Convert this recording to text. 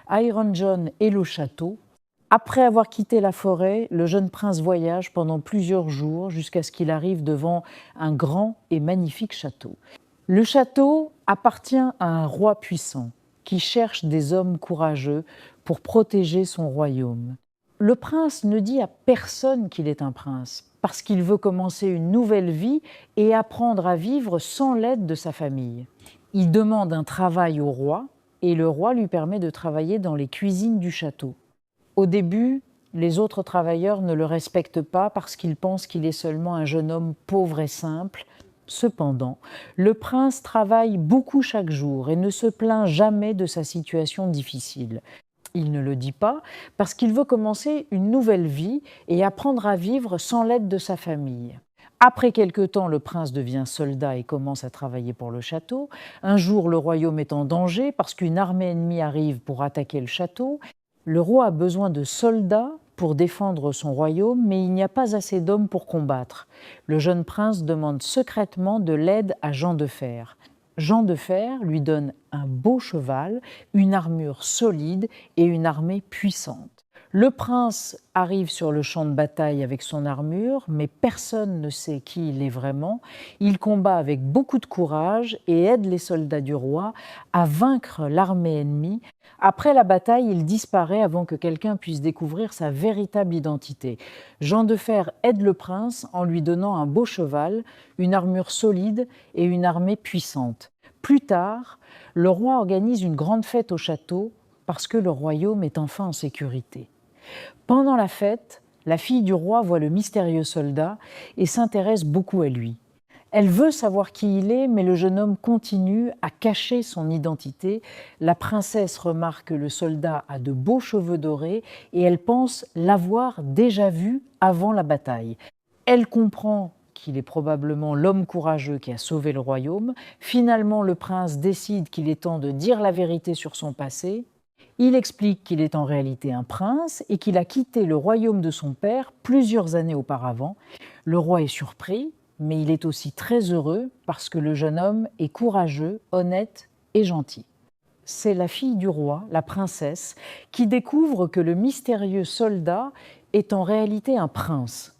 Iron John et le château. Après avoir quitté la forêt, le jeune prince voyage pendant plusieurs jours jusqu'à ce qu'il arrive devant un grand et magnifique château. Le château appartient à un roi puissant qui cherche des hommes courageux pour protéger son royaume. Le prince ne dit à personne qu'il est un prince parce qu'il veut commencer une nouvelle vie et apprendre à vivre sans l'aide de sa famille. Il demande un travail au roi et le roi lui permet de travailler dans les cuisines du château. Au début, les autres travailleurs ne le respectent pas parce qu'ils pensent qu'il est seulement un jeune homme pauvre et simple. Cependant, le prince travaille beaucoup chaque jour et ne se plaint jamais de sa situation difficile. Il ne le dit pas parce qu'il veut commencer une nouvelle vie et apprendre à vivre sans l'aide de sa famille. Après quelque temps, le prince devient soldat et commence à travailler pour le château. Un jour, le royaume est en danger parce qu'une armée ennemie arrive pour attaquer le château. Le roi a besoin de soldats pour défendre son royaume, mais il n'y a pas assez d'hommes pour combattre. Le jeune prince demande secrètement de l'aide à Jean de Fer. Jean de Fer lui donne un beau cheval, une armure solide et une armée puissante. Le prince arrive sur le champ de bataille avec son armure, mais personne ne sait qui il est vraiment. Il combat avec beaucoup de courage et aide les soldats du roi à vaincre l'armée ennemie. Après la bataille, il disparaît avant que quelqu'un puisse découvrir sa véritable identité. Jean de Fer aide le prince en lui donnant un beau cheval, une armure solide et une armée puissante. Plus tard, le roi organise une grande fête au château parce que le royaume est enfin en sécurité. Pendant la fête, la fille du roi voit le mystérieux soldat et s'intéresse beaucoup à lui. Elle veut savoir qui il est, mais le jeune homme continue à cacher son identité. La princesse remarque que le soldat a de beaux cheveux dorés et elle pense l'avoir déjà vu avant la bataille. Elle comprend qu'il est probablement l'homme courageux qui a sauvé le royaume. Finalement, le prince décide qu'il est temps de dire la vérité sur son passé. Il explique qu'il est en réalité un prince et qu'il a quitté le royaume de son père plusieurs années auparavant. Le roi est surpris, mais il est aussi très heureux parce que le jeune homme est courageux, honnête et gentil. C'est la fille du roi, la princesse, qui découvre que le mystérieux soldat est en réalité un prince.